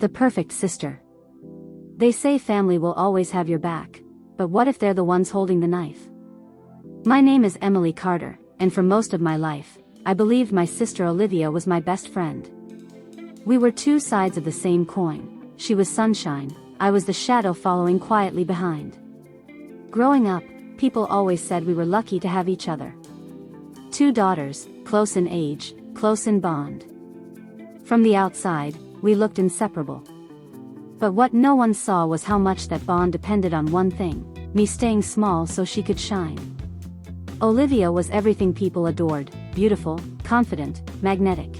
The perfect sister. They say family will always have your back, but what if they're the ones holding the knife? My name is Emily Carter, and for most of my life, I believed my sister Olivia was my best friend. We were two sides of the same coin. She was sunshine, I was the shadow following quietly behind. Growing up, people always said we were lucky to have each other. Two daughters, close in age, close in bond. From the outside, we looked inseparable. But what no one saw was how much that bond depended on one thing, me staying small so she could shine. Olivia was everything people adored, beautiful, confident, magnetic.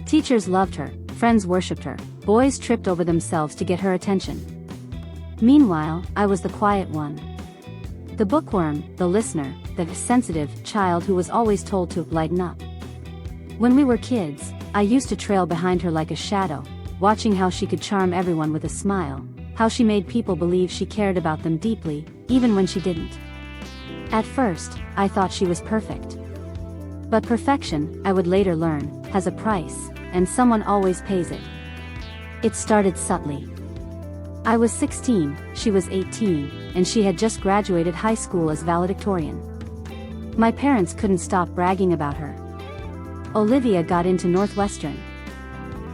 Teachers loved her, friends worshipped her, boys tripped over themselves to get her attention. Meanwhile, I was the quiet one. The bookworm, the listener, the sensitive child who was always told to lighten up. When we were kids, I used to trail behind her like a shadow, watching how she could charm everyone with a smile, how she made people believe she cared about them deeply, even when she didn't. At first, I thought she was perfect. But perfection, I would later learn, has a price, and someone always pays it. It started subtly. I was 16, she was 18, and she had just graduated high school as valedictorian. My parents couldn't stop bragging about her. Olivia got into Northwestern.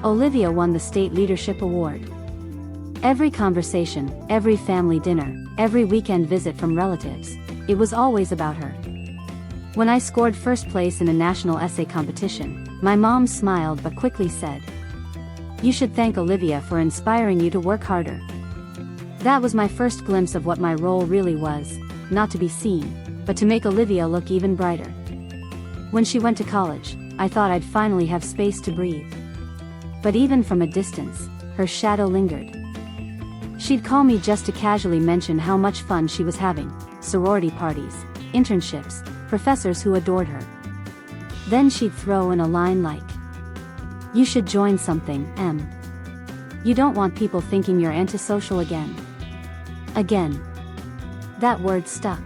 Olivia won the state leadership award. Every conversation, every family dinner, every weekend visit from relatives, it was always about her. When I scored first place in a national essay competition, my mom smiled but quickly said, "You should thank Olivia for inspiring you to work harder." That was my first glimpse of what my role really was, not to be seen, but to make Olivia look even brighter. When she went to college, I thought I'd finally have space to breathe. But even from a distance, her shadow lingered. She'd call me just to casually mention how much fun she was having, sorority parties, internships, professors who adored her. Then she'd throw in a line like, "You should join something, Em. You don't want people thinking you're antisocial again." Again. That word stuck.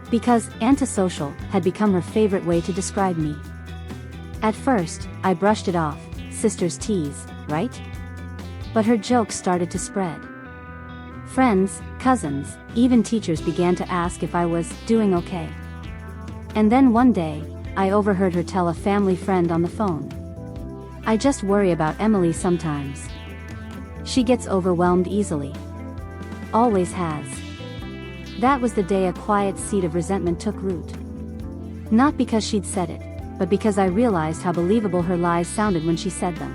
Because antisocial had become her favorite way to describe me. At first, I brushed it off, sisters tease, right? But her jokes started to spread. Friends, cousins, even teachers began to ask if I was doing okay. And then one day, I overheard her tell a family friend on the phone, "I just worry about Emily sometimes. She gets overwhelmed easily. Always has." That was the day a quiet seed of resentment took root. Not because she'd said it, but because I realized how believable her lies sounded when she said them.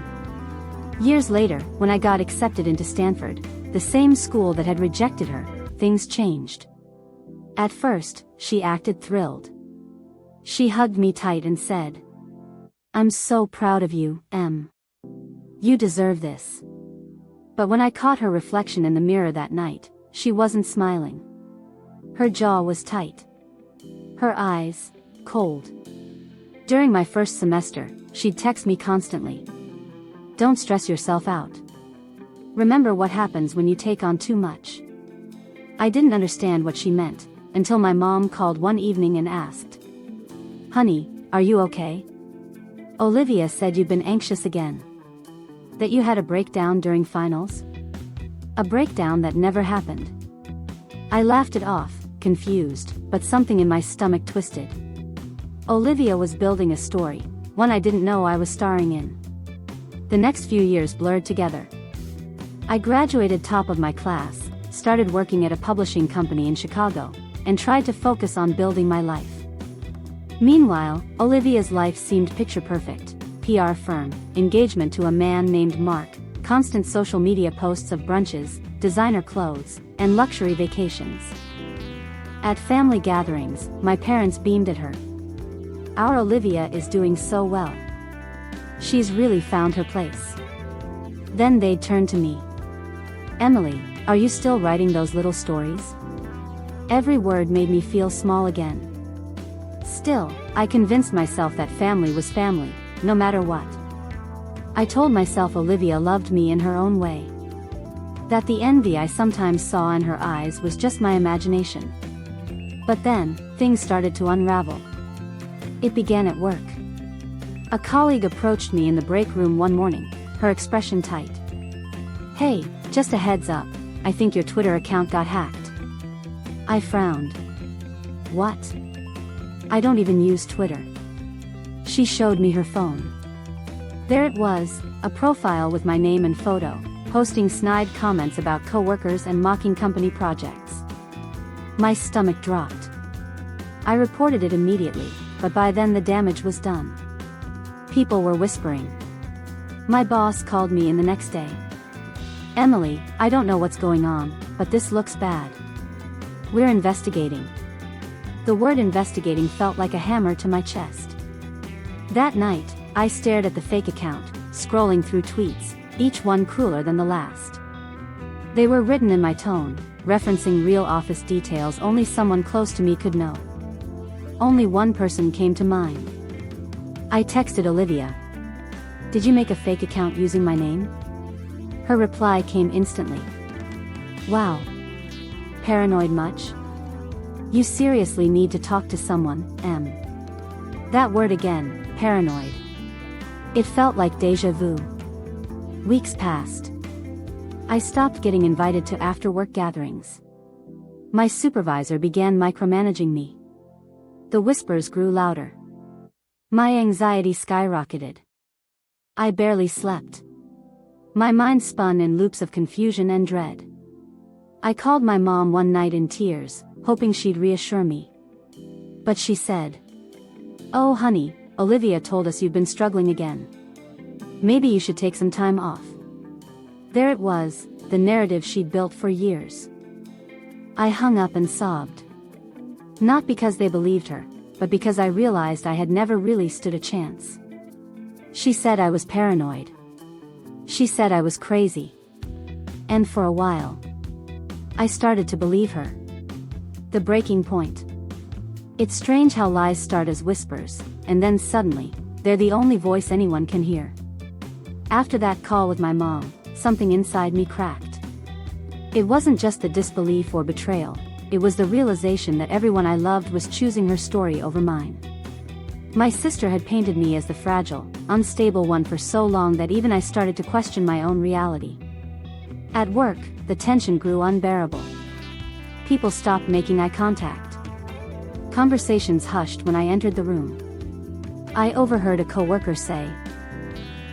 Years later, when I got accepted into Stanford, the same school that had rejected her, things changed. At first, she acted thrilled. She hugged me tight and said, "I'm so proud of you, Em. You deserve this." But when I caught her reflection in the mirror that night, she wasn't smiling. Her jaw was tight. Her eyes, cold. During my first semester, she'd text me constantly. "Don't stress yourself out. Remember what happens when you take on too much." I didn't understand what she meant, until my mom called one evening and asked, "Honey, are you okay? Olivia said you've been anxious again. That you had a breakdown during finals?" A breakdown that never happened. I laughed it off, confused, but something in my stomach twisted. Olivia was building a story, one I didn't know I was starring in. The next few years blurred together. I graduated top of my class, started working at a publishing company in Chicago, and tried to focus on building my life. Meanwhile, Olivia's life seemed picture perfect: PR firm, engagement to a man named Mark, constant social media posts of brunches, designer clothes, and luxury vacations. At family gatherings, my parents beamed at her. "Our Olivia is doing so well. She's really found her place." Then they'd turn to me. "Emily, are you still writing those little stories?" Every word made me feel small again. Still, I convinced myself that family was family, no matter what. I told myself Olivia loved me in her own way. That the envy I sometimes saw in her eyes was just my imagination. But then, things started to unravel. It began at work. A colleague approached me in the break room one morning, her expression tight. Hey, just a heads up, I think your Twitter account got hacked. I frowned. What? I don't even use Twitter. She showed me her phone. There it was, a profile with my name and photo, posting snide comments about coworkers and mocking company projects. My stomach dropped. I reported it immediately, but by then the damage was done. People were whispering. My boss called me in the next day. Emily, I don't know what's going on, but this looks bad. We're investigating. The word investigating felt like a hammer to my chest. That night, I stared at the fake account, scrolling through tweets, each one crueler than the last. They were written in my tone, referencing real office details only someone close to me could know. Only one person came to mind. I texted Olivia. Did you make a fake account using my name? Her reply came instantly. Wow. Paranoid much? You seriously need to talk to someone, Em. That word again, paranoid. It felt like déjà vu. Weeks passed. I stopped getting invited to after-work gatherings. My supervisor began micromanaging me. The whispers grew louder. My anxiety skyrocketed. I barely slept. My mind spun in loops of confusion and dread. I called my mom one night in tears, hoping she'd reassure me. But she said, "Oh honey, Olivia told us you've been struggling again. Maybe you should take some time off." There it was, the narrative she'd built for years. I hung up and sobbed. Not because they believed her, but because I realized I had never really stood a chance. She said I was paranoid. She said I was crazy. And for a while, I started to believe her. The breaking point. It's strange how lies start as whispers, and then suddenly, they're the only voice anyone can hear. After that call with my mom, something inside me cracked. It wasn't just the disbelief or betrayal, it was the realization that everyone I loved was choosing her story over mine. My sister had painted me as the fragile, unstable one for so long that even I started to question my own reality. At work, the tension grew unbearable. People stopped making eye contact. Conversations hushed when I entered the room. I overheard a coworker say,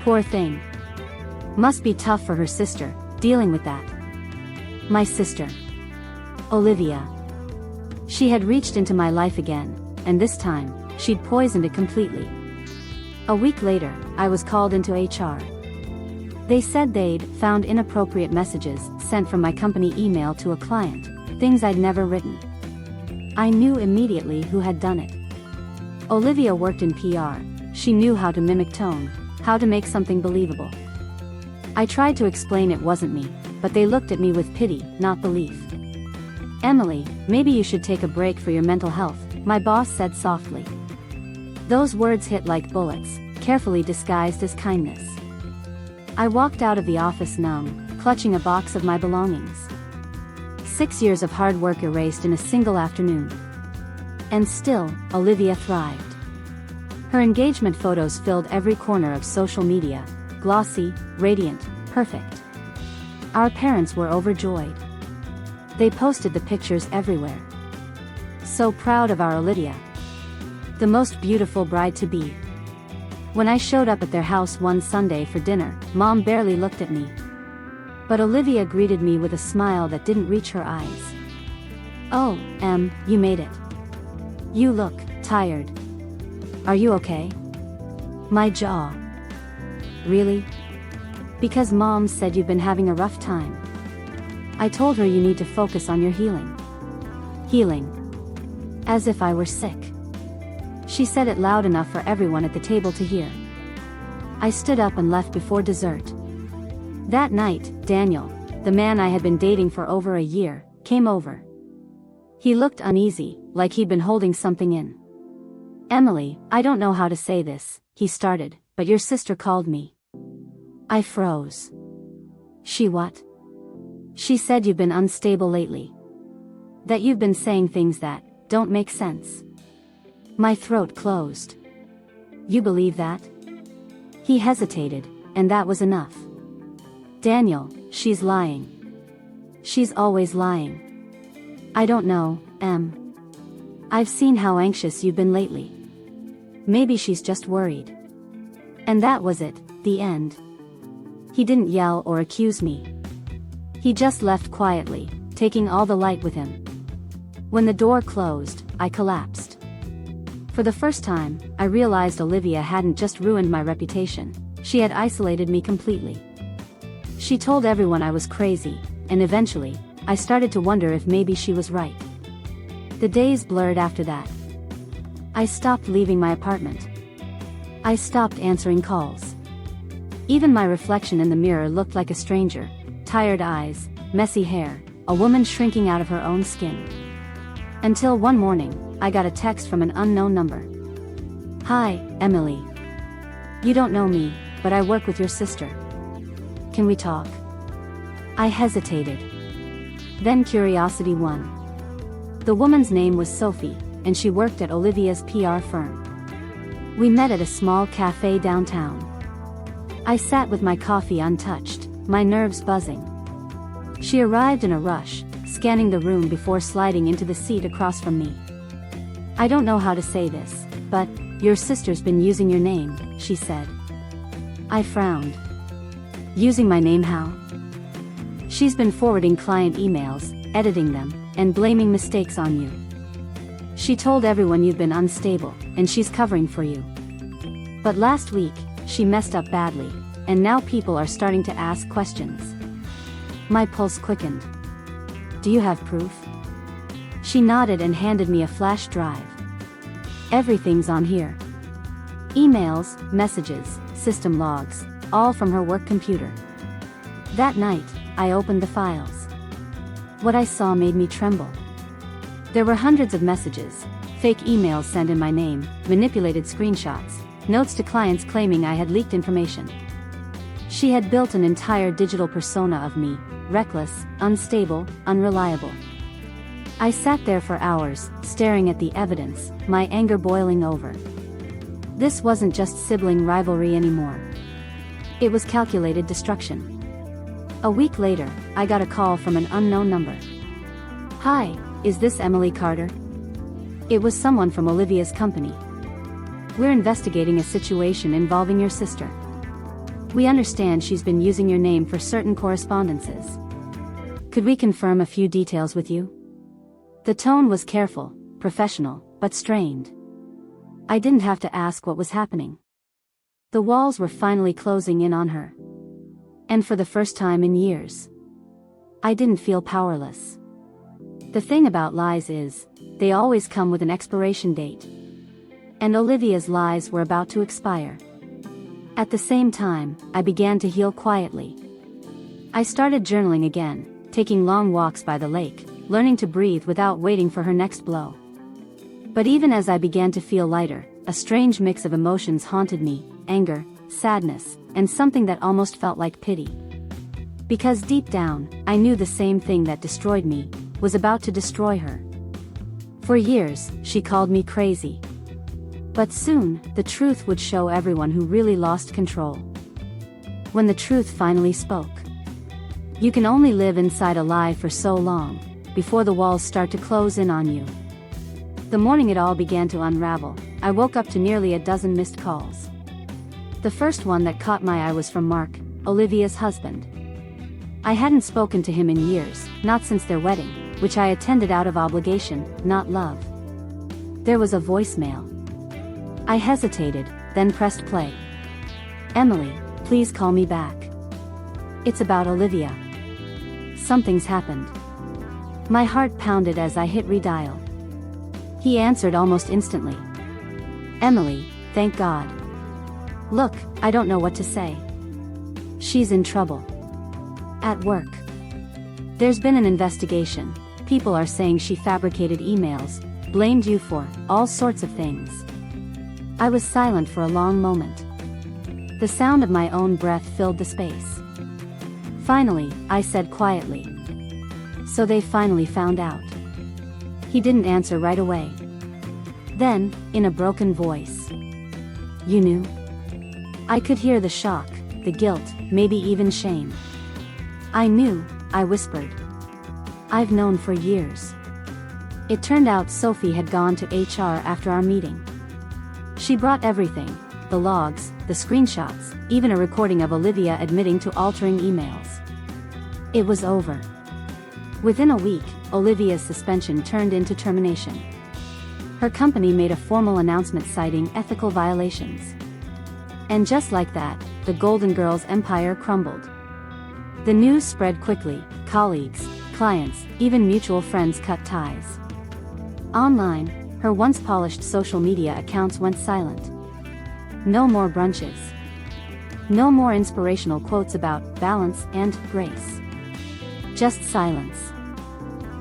"Poor thing. Must be tough for her sister, dealing with that." My sister. Olivia. She had reached into my life again, and this time, she'd poisoned it completely. A week later, I was called into HR. They said they'd found inappropriate messages sent from my company email to a client, things I'd never written. I knew immediately who had done it. Olivia worked in PR, she knew how to mimic tone, how to make something believable. I tried to explain it wasn't me, but they looked at me with pity, not belief. "Emily, maybe you should take a break for your mental health," my boss said softly. Those words hit like bullets, carefully disguised as kindness. I walked out of the office numb, clutching a box of my belongings. 6 years of hard work erased in a single afternoon. And still, Olivia thrived. Her engagement photos filled every corner of social media, glossy, radiant, perfect. Our parents were overjoyed. They posted the pictures everywhere. So proud of our Olivia. The most beautiful bride-to-be. When I showed up at their house one Sunday for dinner, Mom barely looked at me. But Olivia greeted me with a smile that didn't reach her eyes. "Oh, Em, you made it. You look tired. Are you okay?" My jaw. "Really? Because Mom said you've been having a rough time." I told her you need to focus on your healing. Healing. As if I were sick. She said it loud enough for everyone at the table to hear. I stood up and left before dessert. That night, Daniel, the man I had been dating for over a year, came over. He looked uneasy, like he'd been holding something in. "Emily, I don't know how to say this," he started, "but your sister called me." I froze. "She what?" "She said you've been unstable lately. That you've been saying things that don't make sense." My throat closed. "You believe that?" He hesitated, and that was enough. "Daniel, She's lying. She's always lying. I don't know, Em. I've seen how anxious you've been lately. Maybe she's just worried. And that was it, the end. He didn't yell or accuse me. He just left quietly, taking all the light with him. When the door closed, I collapsed. For the first time, I realized Olivia hadn't just ruined my reputation, she had isolated me completely. She told everyone I was crazy, and eventually, I started to wonder if maybe she was right. The days blurred after that. I stopped leaving my apartment. I stopped answering calls. Even my reflection in the mirror looked like a stranger, tired eyes, messy hair, a woman shrinking out of her own skin. Until one morning, I got a text from an unknown number. "Hi, Emily. You don't know me, but I work with your sister. Can we talk?" I hesitated. Then curiosity won. The woman's name was Sophie, and she worked at Olivia's PR firm. We met at a small cafe downtown. I sat with my coffee untouched, my nerves buzzing. She arrived in a rush, scanning the room before sliding into the seat across from me. "I don't know how to say this, but your sister's been using your name," she said. I frowned. "Using my name how?" "She's been forwarding client emails, editing them, and blaming mistakes on you. She told everyone you've been unstable, and she's covering for you. But last week, she messed up badly, and now people are starting to ask questions." My pulse quickened. "Do you have proof?" She nodded and handed me a flash drive. "Everything's on here. Emails, messages, system logs, all from her work computer." That night, I opened the files. What I saw made me tremble. There were hundreds of messages, fake emails sent in my name, manipulated screenshots, notes to clients claiming I had leaked information. She had built an entire digital persona of me, reckless, unstable, unreliable. I sat there for hours, staring at the evidence, my anger boiling over. This wasn't just sibling rivalry anymore. It was calculated destruction. A week later, I got a call from an unknown number. "Hi, is this Emily Carter?" It was someone from Olivia's company. "We're investigating a situation involving your sister. We understand she's been using your name for certain correspondences. Could we confirm a few details with you?" The tone was careful, professional, but strained. I didn't have to ask what was happening. The walls were finally closing in on her. And for the first time in years, I didn't feel powerless. The thing about lies is, they always come with an expiration date. And Olivia's lies were about to expire. At the same time, I began to heal quietly. I started journaling again, taking long walks by the lake, learning to breathe without waiting for her next blow. But even as I began to feel lighter, a strange mix of emotions haunted me: anger, sadness, and something that almost felt like pity. Because deep down, I knew the same thing that destroyed me was about to destroy her. For years, she called me crazy. But soon, the truth would show everyone who really lost control. When the truth finally spoke. You can only live inside a lie for so long, before the walls start to close in on you. The morning it all began to unravel, I woke up to nearly a dozen missed calls. The first one that caught my eye was from Mark, Olivia's husband. I hadn't spoken to him in years, not since their wedding, which I attended out of obligation, not love. There was a voicemail. I hesitated, then pressed play. "Emily, please call me back. It's about Olivia. Something's happened." My heart pounded as I hit redial. He answered almost instantly. "Emily, thank God. Look, I don't know what to say. She's in trouble. At work. There's been an investigation. People are saying she fabricated emails, blamed you for all sorts of things." I was silent for a long moment. The sound of my own breath filled the space. Finally, I said quietly, "So they finally found out." He didn't answer right away. Then, in a broken voice, "You knew?" I could hear the shock, the guilt, maybe even shame. I knew, I whispered. I've known for years. It turned out Sophie had gone to HR after our meeting. She brought everything, the logs, the screenshots, even a recording of Olivia admitting to altering emails. It was over. Within a week, Olivia's suspension turned into termination. Her company made a formal announcement citing ethical violations. And just like that, the Golden Girls' empire crumbled. The news spread quickly, colleagues, clients, even mutual friends cut ties. Online, her once polished social media accounts went silent. No more brunches. No more inspirational quotes about balance and grace. Just silence.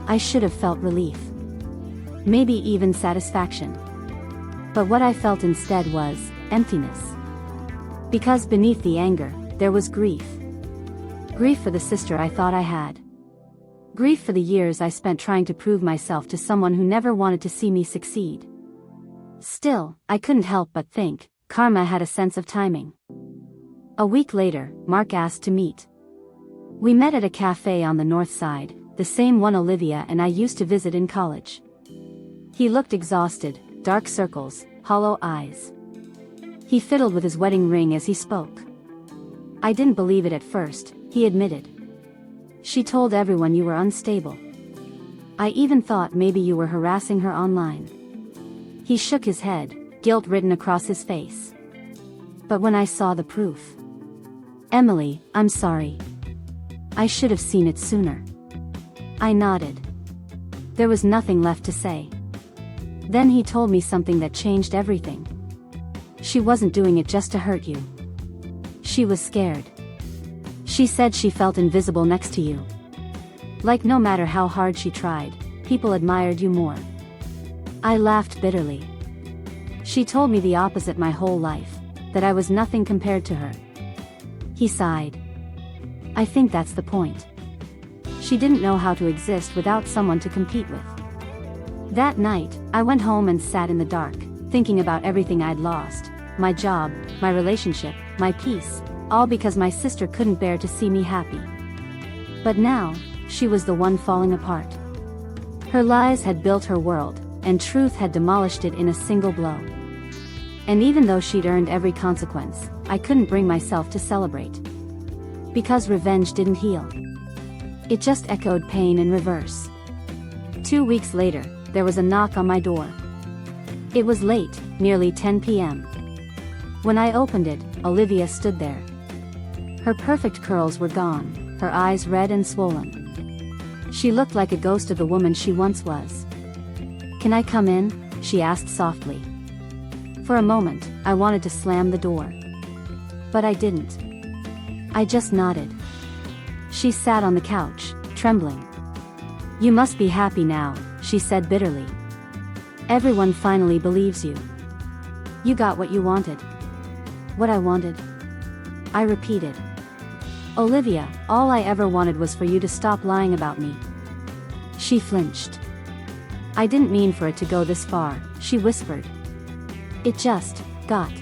I should have felt relief. Maybe even satisfaction. But what I felt instead was emptiness. Because beneath the anger, there was grief. Grief for the sister I thought I had. Grief for the years I spent trying to prove myself to someone who never wanted to see me succeed. Still, I couldn't help but think, karma had a sense of timing. A week later, Mark asked to meet. We met at a cafe on the north side, the same one Olivia and I used to visit in college. He looked exhausted, dark circles, hollow eyes. He fiddled with his wedding ring as he spoke. I didn't believe it at first, he admitted. She told everyone you were unstable. I even thought maybe you were harassing her online. He shook his head, guilt written across his face. But when I saw the proof. Emily, I'm sorry. I should have seen it sooner. I nodded. There was nothing left to say. Then he told me something that changed everything. She wasn't doing it just to hurt you. She was scared. She said she felt invisible next to you. Like no matter how hard she tried, people admired you more. I laughed bitterly. She told me the opposite my whole life, that I was nothing compared to her. He sighed. I think that's the point. She didn't know how to exist without someone to compete with. That night, I went home and sat in the dark, thinking about everything I'd lost, my job, my relationship, my peace, all because my sister couldn't bear to see me happy. But now, she was the one falling apart. Her lies had built her world, and truth had demolished it in a single blow. And even though she'd earned every consequence, I couldn't bring myself to celebrate. Because revenge didn't heal. It just echoed pain in reverse. 2 weeks later, there was a knock on my door. It was late, nearly 10 p.m. When I opened it, Olivia stood there. Her perfect curls were gone, her eyes red and swollen. She looked like a ghost of the woman she once was. Can I come in? She asked softly. For a moment, I wanted to slam the door. But I didn't. I just nodded. She sat on the couch, trembling. You must be happy now, she said bitterly. Everyone finally believes you. You got what you wanted. What I wanted? I repeated. Olivia, all I ever wanted was for you to stop lying about me. She flinched. I didn't mean for it to go this far, she whispered. It just got.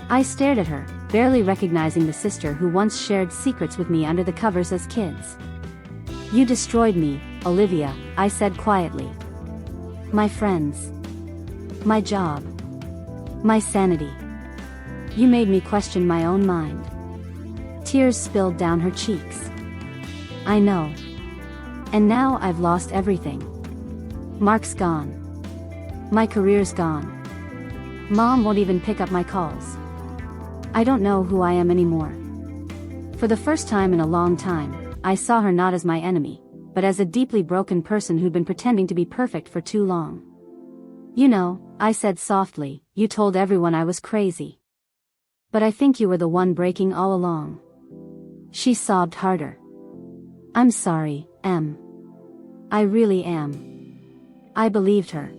I stared at her, barely recognizing the sister who once shared secrets with me under the covers as kids. You destroyed me, Olivia, I said quietly. My friends. My job. My sanity. You made me question my own mind. Tears spilled down her cheeks. I know. And now I've lost everything. Mark's gone. My career's gone. Mom won't even pick up my calls. I don't know who I am anymore. For the first time in a long time, I saw her not as my enemy, but as a deeply broken person who'd been pretending to be perfect for too long. You know, I said softly, you told everyone I was crazy. But I think you were the one breaking all along. She sobbed harder. I'm sorry, Em. I really am. I believed her.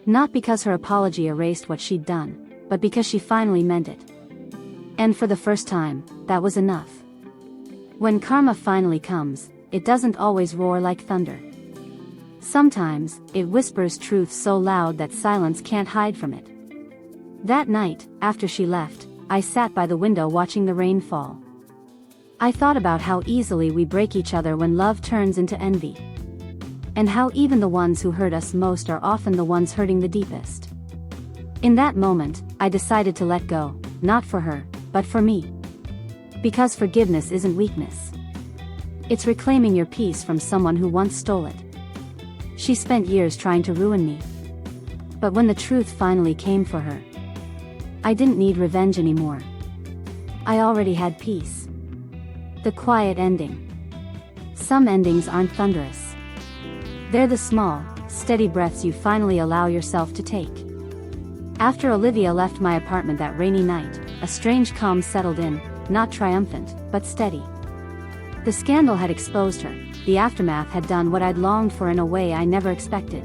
Not because her apology erased what she'd done, but because she finally meant it. And for the first time, that was enough. When karma finally comes, it doesn't always roar like thunder. Sometimes, it whispers truth so loud that silence can't hide from it. That night, after she left, I sat by the window watching the rain fall. I thought about how easily we break each other when love turns into envy. And how even the ones who hurt us most are often the ones hurting the deepest. In that moment, I decided to let go, not for her, but for me. Because forgiveness isn't weakness. It's reclaiming your peace from someone who once stole it. She spent years trying to ruin me. But when the truth finally came for her, I didn't need revenge anymore. I already had peace. The quiet ending. Some endings aren't thunderous. They're the small, steady breaths you finally allow yourself to take. After Olivia left my apartment that rainy night, a strange calm settled in, not triumphant, but steady. The scandal had exposed her, the aftermath had done what I'd longed for in a way I never expected.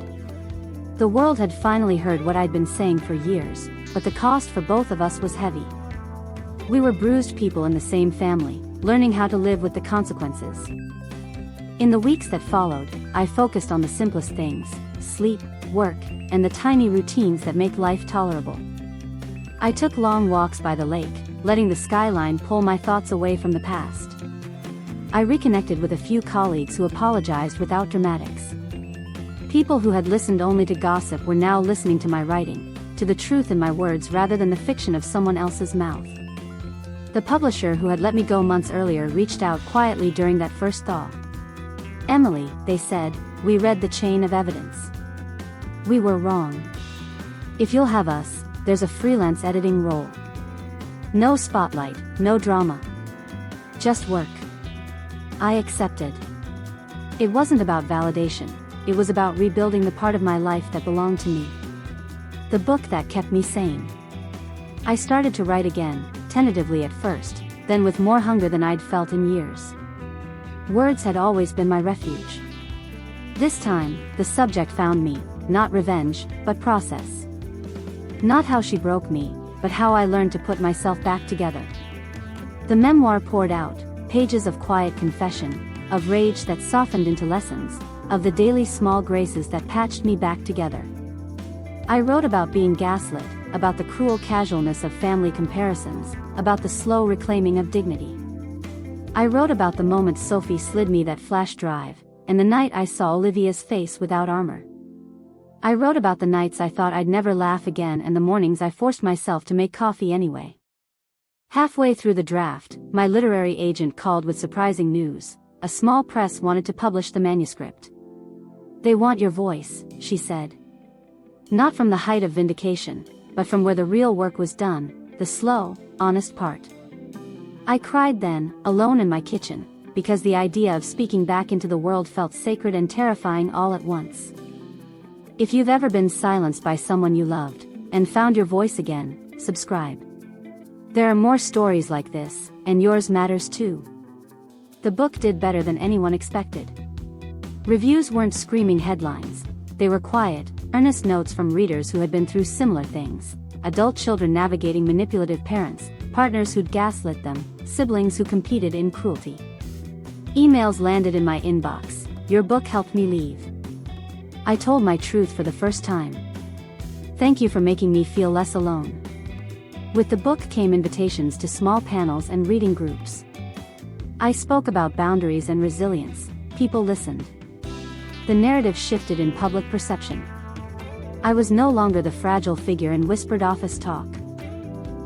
The world had finally heard what I'd been saying for years, but the cost for both of us was heavy. We were bruised people in the same family, learning how to live with the consequences. In the weeks that followed, I focused on the simplest things: sleep, work, and the tiny routines that make life tolerable. I took long walks by the lake, letting the skyline pull my thoughts away from the past. I reconnected with a few colleagues who apologized without dramatics. People who had listened only to gossip were now listening to my writing, to the truth in my words rather than the fiction of someone else's mouth. The publisher who had let me go months earlier reached out quietly during that first thaw. "Emily," they said, "we read the chain of evidence. We were wrong. If you'll have us, there's a freelance editing role. No spotlight, no drama. Just work." I accepted. It wasn't about validation, it was about rebuilding the part of my life that belonged to me. The book that kept me sane. I started to write again, tentatively at first, then with more hunger than I'd felt in years. Words had always been my refuge. This time, the subject found me, not revenge, but process. Not how she broke me, but how I learned to put myself back together. The memoir poured out, pages of quiet confession, of rage that softened into lessons, of the daily small graces that patched me back together. I wrote about being gaslit, about the cruel casualness of family comparisons, about the slow reclaiming of dignity. I wrote about the moment Sophie slid me that flash drive, and the night I saw Olivia's face without armor. I wrote about the nights I thought I'd never laugh again and the mornings I forced myself to make coffee anyway. Halfway through the draft, my literary agent called with surprising news. A small press wanted to publish the manuscript. "They want your voice," she said. Not from the height of vindication, but from where the real work was done, the slow, honest part. I cried then, alone in my kitchen, because the idea of speaking back into the world felt sacred and terrifying all at once. If you've ever been silenced by someone you loved, and found your voice again, subscribe. There are more stories like this, and yours matters too. The book did better than anyone expected. Reviews weren't screaming headlines, they were quiet, earnest notes from readers who had been through similar things: adult children navigating manipulative parents, partners who'd gaslit them, siblings who competed in cruelty. Emails landed in my inbox: "Your book helped me leave. I told my truth for the first time. Thank you for making me feel less alone." With the book came invitations to small panels and reading groups. I spoke about boundaries and resilience. People listened. The narrative shifted in public perception. I was no longer the fragile figure in whispered office talk.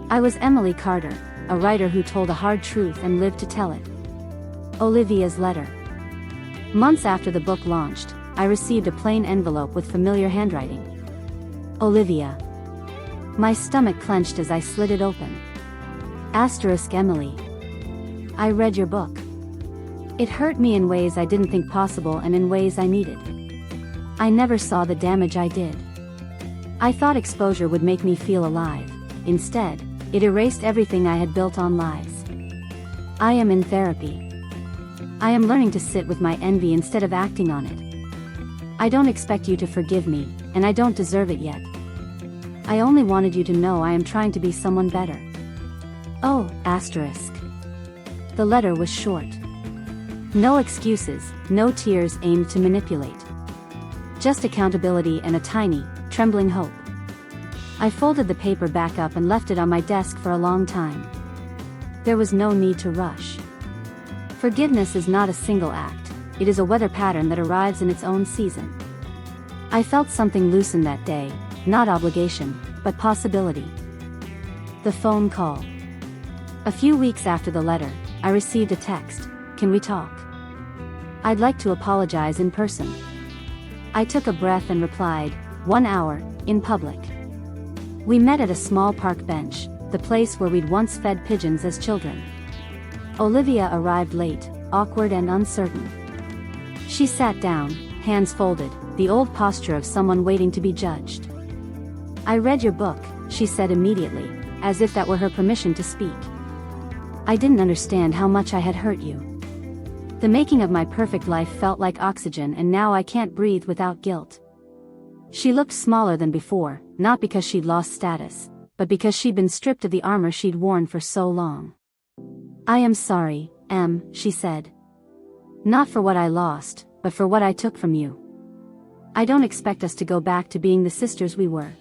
I was Emily Carter, a writer who told a hard truth and lived to tell it. Olivia's letter. Months after the book launched, I received a plain envelope with familiar handwriting. Olivia. My stomach clenched as I slid it open. Emily. I read your book. It hurt me in ways I didn't think possible and in ways I needed. I never saw the damage I did. I thought exposure would make me feel alive. Instead, it erased everything I had built on lies. I am in therapy. I am learning to sit with my envy instead of acting on it. I don't expect you to forgive me, and I don't deserve it yet. I only wanted you to know I am trying to be someone better. Oh, asterisk. The letter was short. No excuses, no tears aimed to manipulate. Just accountability and a tiny, trembling hope. I folded the paper back up and left it on my desk for a long time. There was no need to rush. Forgiveness is not a single act, it is a weather pattern that arrives in its own season. I felt something loosen that day, not obligation, but possibility. The phone call. A few weeks after the letter, I received a text, "Can we talk? I'd like to apologize in person." I took a breath and replied, "1 hour, in public." We met at a small park bench, the place where we'd once fed pigeons as children. Olivia arrived late, awkward and uncertain. She sat down, hands folded, the old posture of someone waiting to be judged. "I read your book," she said immediately, as if that were her permission to speak. "I didn't understand how much I had hurt you. The making of my perfect life felt like oxygen, and now I can't breathe without guilt." She looked smaller than before, not because she'd lost status, but because she'd been stripped of the armor she'd worn for so long. "I am sorry, Em," she said. "Not for what I lost, but for what I took from you. I don't expect us to go back to being the sisters we were.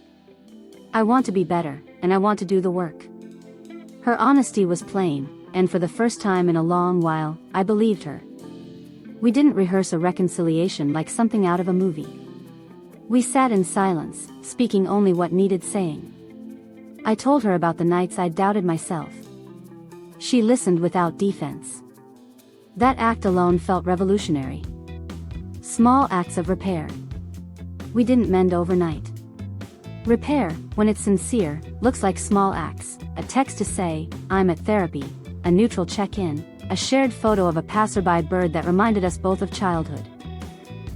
I want to be better, and I want to do the work." Her honesty was plain, and for the first time in a long while, I believed her. We didn't rehearse a reconciliation like something out of a movie. We sat in silence, speaking only what needed saying. I told her about the nights I'd doubted myself. She listened without defense. That act alone felt revolutionary. Small acts of repair. We didn't mend overnight. Repair, when it's sincere, looks like small acts: a text to say, "I'm at therapy," a neutral check-in, a shared photo of a passerby bird that reminded us both of childhood.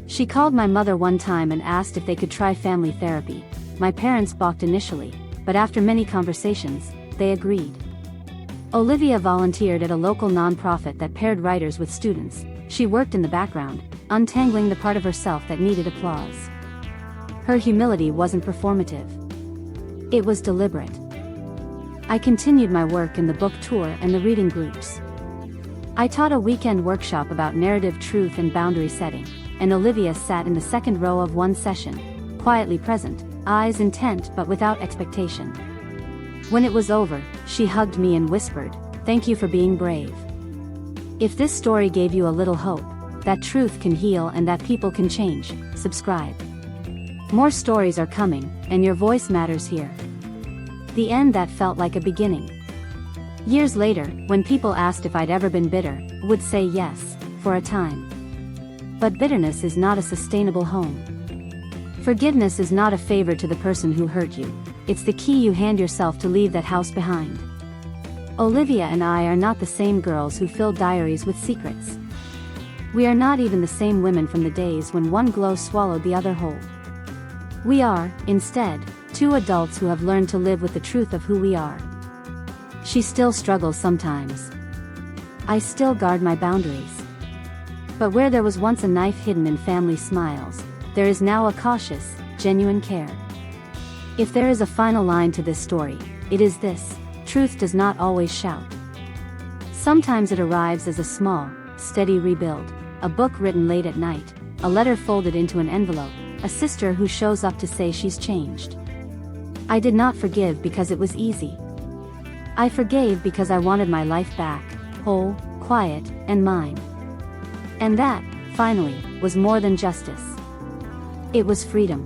She called my mother one time and asked if they could try family therapy. My parents balked initially, but after many conversations, they agreed. Olivia volunteered at a local nonprofit that paired writers with students. She worked in the background, untangling the part of herself that needed applause. Her humility wasn't performative. It was deliberate. I continued my work in the book tour and the reading groups. I taught a weekend workshop about narrative truth and boundary setting, and Olivia sat in the second row of one session, quietly present, eyes intent but without expectation. When it was over, she hugged me and whispered, "Thank you for being brave. If this story gave you a little hope, that truth can heal and that people can change, subscribe. More stories are coming, and your voice matters here." The end that felt like a beginning. Years later, when people asked if I'd ever been bitter, I would say yes, for a time. But bitterness is not a sustainable home. Forgiveness is not a favor to the person who hurt you, it's the key you hand yourself to leave that house behind. Olivia and I are not the same girls who filled diaries with secrets. We are not even the same women from the days when one glow swallowed the other whole. We are, instead, two adults who have learned to live with the truth of who we are. She still struggles sometimes. I still guard my boundaries. But where there was once a knife hidden in family smiles, there is now a cautious, genuine care. If there is a final line to this story, it is this: truth does not always shout. Sometimes it arrives as a small, steady rebuild, a book written late at night, a letter folded into an envelope, a sister who shows up to say she's changed. I did not forgive because it was easy. I forgave because I wanted my life back, whole, quiet, and mine. And that, finally, was more than justice. It was freedom.